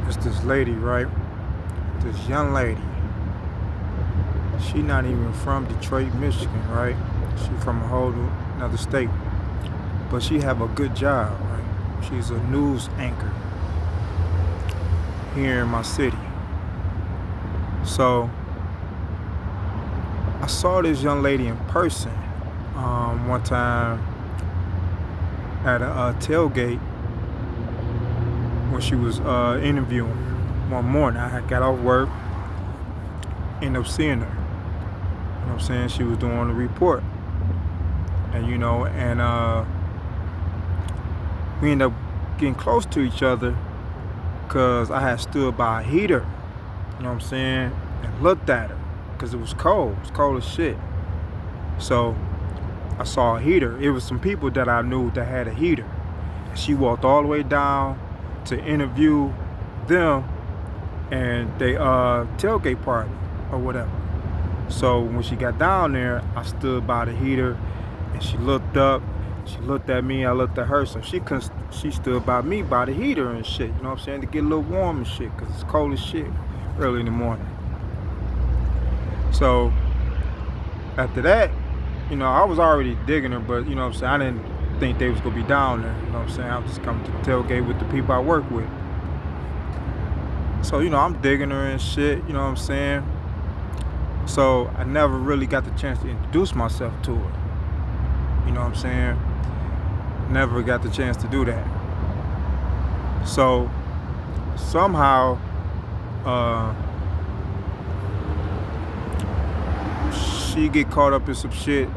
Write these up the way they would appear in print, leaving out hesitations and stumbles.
It's this lady, right? This young lady. She not even from Detroit, Michigan, right? She from a whole another state. But she have a good job, right? She's a news anchor here in my city. So I saw this young lady in person one time at a tailgate when she was interviewing one morning. I had got off work, ended up seeing her. You know what I'm saying? She was doing the report. And we ended up getting close to each other because I had stood by a heater, you know what I'm saying, and looked at her because it was cold. It was cold as shit. So I saw a heater. It was some people that I knew that had a heater. And she walked all the way down to interview them and they tailgate party or whatever. So when she got down there, I stood by the heater and she looked up. She looked at me, I looked at her, so she stood by me by the heater and shit, you know what I'm saying, to get a little warm and shit, because it's cold as shit early in the morning. So after that, I was already digging her, but you know what I'm saying, I didn't think they was gonna be down there, you know what I'm saying. I was just coming to the tailgate with the people I work with. So, I'm digging her and shit, you know what I'm saying. So I never really got the chance to introduce myself to her. You know what I'm saying? Never got the chance to do that. So somehow she get caught up in some shit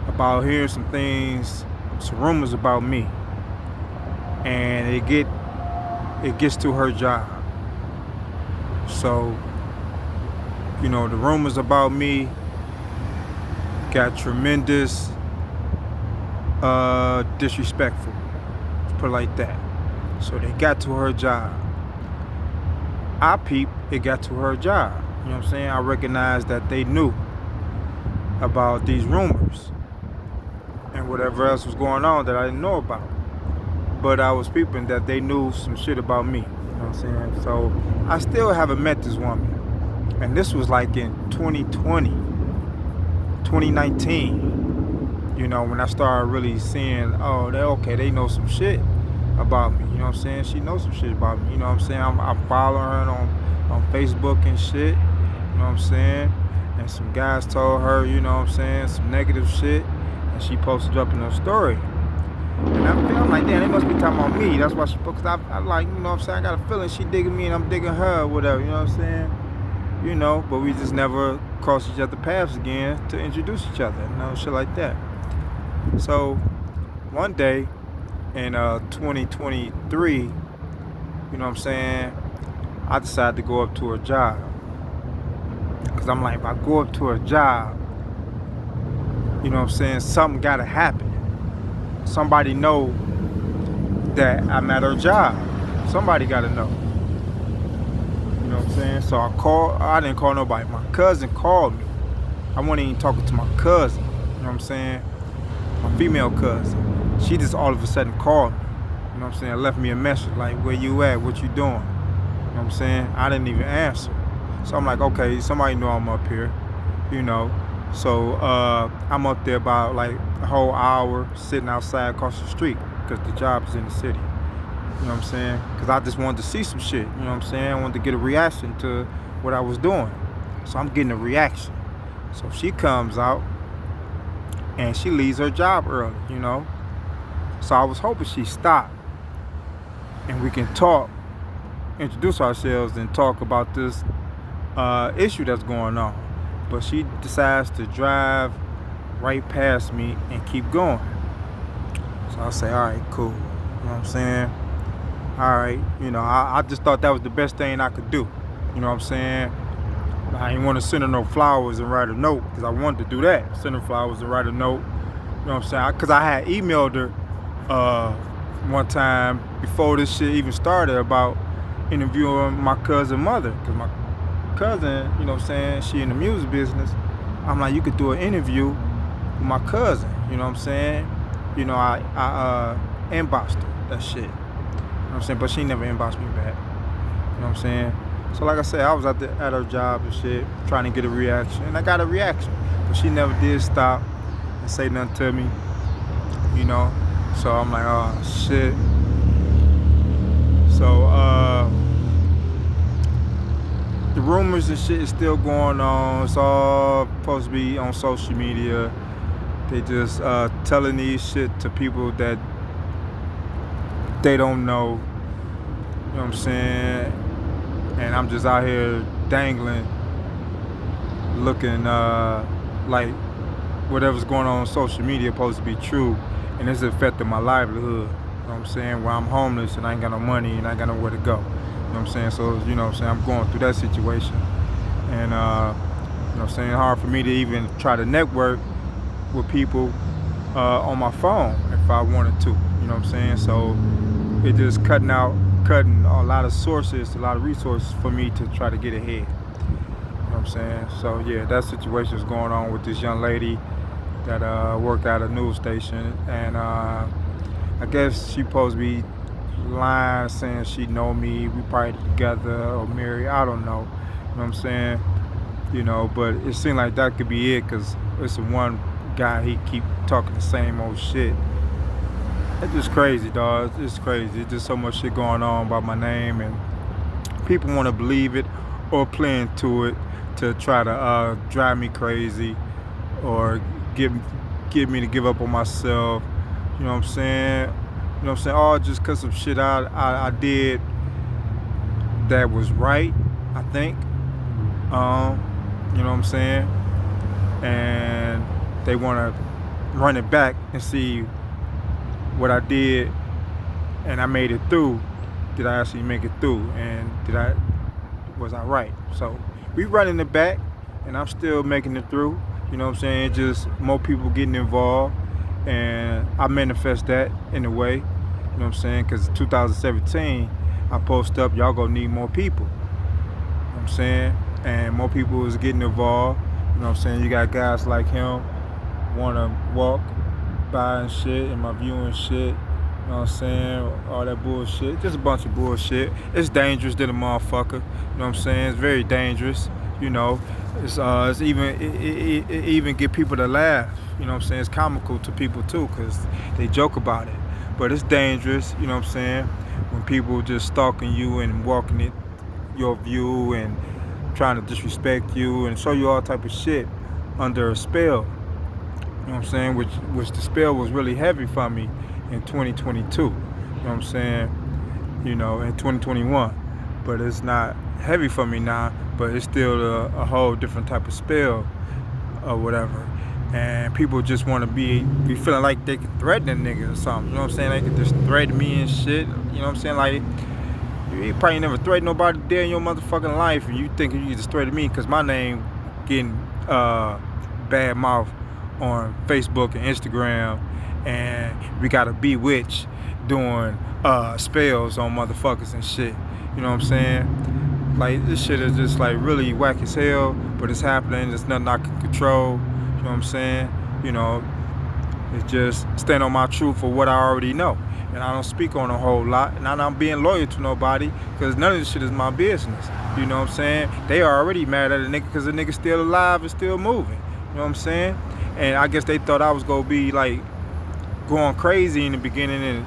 about hearing some things, some rumors about me. And it gets to her job. So, the rumors about me got tremendous disrespectful. Let's put it like that. So they got to her job. I peeped, it got to her job. You know what I'm saying? I recognized that they knew about these rumors and whatever else was going on that I didn't know about. But I was peeping that they knew some shit about me. You know what I'm saying? So I still haven't met this woman. And this was like in 2020, 2019. When I started really seeing, they know some shit about me. You know what I'm saying? She knows some shit about me. You know what I'm saying? I'm following her on Facebook and shit. You know what I'm saying? And some guys told her, you know what I'm saying, some negative shit. And she posted up in her story. And I'm like, damn, they must be talking about me. That's why she posted. I like, you know what I'm saying? I got a feeling she digging me and I'm digging her or whatever. You know what I'm saying? But we just never crossed each other's paths again to introduce each other. Shit like that. So one day in 2023, you know what I'm saying, I decided to go up to her job. Because I'm like, if I go up to her job, you know what I'm saying, something gotta happen. Somebody know that I'm at her job. Somebody gotta know. You know what I'm saying? So I didn't call nobody. My cousin called me. I wasn't even talking to my cousin. You know what I'm saying? My female cousin. She just all of a sudden called me. You know what I'm saying? Left me a message like, where you at? What you doing? You know what I'm saying? I didn't even answer. So I'm like, okay, somebody know I'm up here. So I'm up there about like a whole hour sitting outside across the street because the job is in the city. You know what I'm saying? Because I just wanted to see some shit. You know what I'm saying? I wanted to get a reaction to what I was doing. So I'm getting a reaction. So she comes out and she leaves her job early, So I was hoping she stopped and we can talk, introduce ourselves and talk about this issue that's going on. But she decides to drive right past me and keep going. So I say, all right, cool. You know what I'm saying? All right, I just thought that was the best thing I could do. You know what I'm saying? I didn't want to send her no flowers and write a note because I wanted to do that. Send her flowers and write a note. You know what I'm saying? Because I had emailed her one time before this shit even started about interviewing my cousin's mother. Because my cousin, you know what I'm saying, she in the music business. I'm like, you could do an interview with my cousin. You know what I'm saying? I inboxed her that shit. You know what I'm saying? But she never inboxed me back. know what I'm saying? So like I said, I was at her job and shit, trying to get a reaction, and I got a reaction, but she never did stop and say nothing to me, you know. So I'm like, oh shit. So the rumors and shit is still going on. It's all supposed to be on social media. They just telling these shit to people that they don't know. You know what I'm saying? And I'm just out here dangling, looking like whatever's going on social media supposed to be true, and it's affecting my livelihood. You know what I'm saying? Where I'm homeless and I ain't got no money and I ain't got nowhere to go. You know what I'm saying? So, you know what I'm saying, I'm going through that situation. And, you know what I'm saying, hard for me to even try to network with people on my phone if I wanted to. You know what I'm saying? So it just cutting a lot of sources, a lot of resources for me to try to get ahead. You know what I'm saying? So yeah, that situation is going on with this young lady that worked at a news station, and I guess she supposed to be lying, saying she know me, we probably together or married, I don't know. You know what I'm saying? You know, but it seemed like that could be it, because it's one guy, he keep talking the same old shit. It's just crazy, dog. It's crazy. It's just so much shit going on about my name, and people want to believe it or play into it to try to drive me crazy or get me to give up on myself. You know what I'm saying? You know what I'm saying? All just because of shit I did that was right, I think. You know what I'm saying? And they want to run it back and see what I did and I made it through. Did I actually make it through? And was I right? So we running it back, and I'm still making it through. You know what I'm saying? Just more people getting involved, and I manifest that in a way. You know what I'm saying? Because 2017, I post up, y'all gonna need more people. You know what I'm saying? And more people is getting involved. You know what I'm saying? You got guys like him wanna walk by and shit, and my view and shit. You know what I'm saying? All that bullshit. Just a bunch of bullshit. It's dangerous than a motherfucker. You know what I'm saying? It's very dangerous. You know, it's even it even get people to laugh. You know what I'm saying? It's comical to people too, because they joke about it. But it's dangerous. You know what I'm saying? When people just stalking you and walking it your view and trying to disrespect you and show you all type of shit under a spell. You know what I'm saying? Which the spell was really heavy for me in 2022. You know what I'm saying? You know, in 2021. But it's not heavy for me now, but it's still a whole different type of spell or whatever. And people just want to be feeling like they can threaten a nigga or something. You know what I'm saying? They can just threaten me and shit. You know what I'm saying? Like, you probably never threatened nobody there in your motherfucking life, and you think you just threaten me because my name getting bad mouth on Facebook and Instagram, and we got a bewitch doing spells on motherfuckers and shit. You know what I'm saying? Like, this shit is just like really whack as hell, but it's happening. There's nothing I can control. You know what I'm saying? You know, it's just stand on my truth for what I already know. And I don't speak on a whole lot, and I'm not being loyal to nobody, because none of this shit is my business. You know what I'm saying? They are already mad at a nigga because the nigga's still alive and still moving. You know what I'm saying? And I guess they thought I was gonna be like going crazy in the beginning and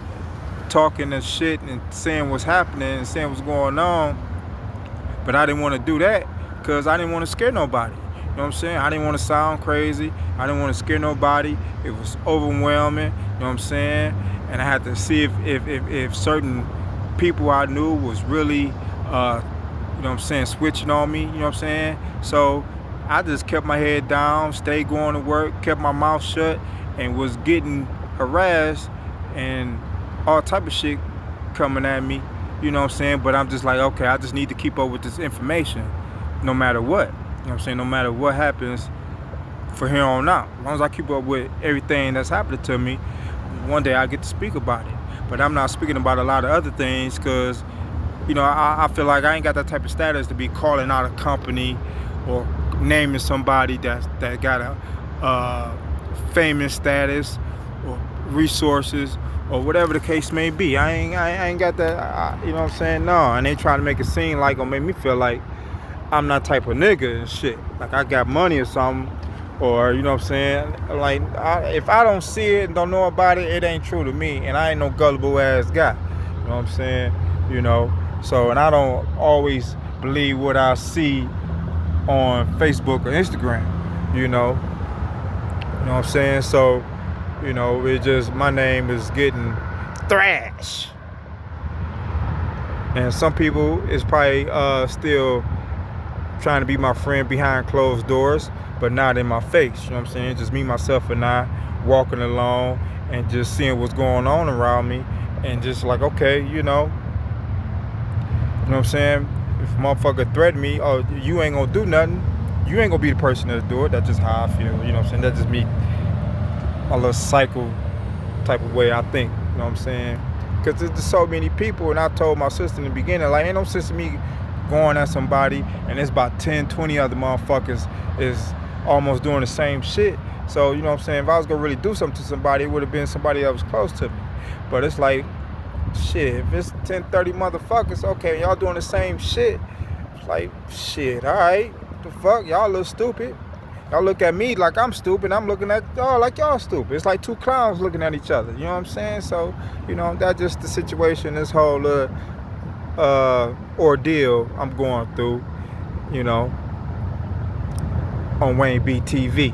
talking and shit and saying what's happening and saying what's going on. But I didn't want to do that because I didn't want to scare nobody. You know what I'm saying? I didn't want to sound crazy. I didn't want to scare nobody. It was overwhelming. You know what I'm saying? And I had to see if certain people I knew was really, you know what I'm saying, switching on me. You know what I'm saying? So I just kept my head down, stayed going to work, kept my mouth shut, and was getting harassed and all type of shit coming at me. You know what I'm saying? But I'm just like, okay, I just need to keep up with this information no matter what. You know what I'm saying? No matter what happens for here on out. As long as I keep up with everything that's happening to me, one day I get to speak about it. But I'm not speaking about a lot of other things because, you know, I feel like I ain't got that type of status to be calling out a company or naming somebody that got a famous status or resources or whatever the case may be. I ain't got that. You know what I'm saying? No, and they trying to make it seem like or make me feel like I'm not type of nigga and shit. Like I got money or something, or you know what I'm saying? Like if I don't see it and don't know about it, it ain't true to me, and I ain't no gullible ass guy. You know what I'm saying? You know. So, and I don't always believe what I see on Facebook or Instagram. You know what I'm saying? So, you know, it just my name is getting thrashed. And some people is probably still trying to be my friend behind closed doors, but not in my face. You know what I'm saying? Just me, myself, and I walking along and just seeing what's going on around me, and just like, okay, you know what I'm saying? If a motherfucker threaten me, oh, you ain't gonna do nothing, you ain't gonna be the person to do it. That's just how I feel. You know what I'm saying? That's just me, my little cycle type of way I think. You know what I'm saying? Because there's just so many people, and I told my sister in the beginning, like, ain't no sense in me going at somebody and it's about 10, 20 other motherfuckers is almost doing the same shit. So, you know what I'm saying? If I was gonna really do something to somebody, it would have been somebody that was close to me. But it's like, shit, if it's 10, 30 motherfuckers, okay, y'all doing the same shit. It's like, shit, alright, what the fuck? Y'all look stupid. Y'all look at me like I'm stupid. I'm looking at y'all like y'all stupid. It's like two clowns looking at each other. You know what I'm saying? So, you know, that's just the situation, this whole ordeal I'm going through, you know, on Wayne B TV.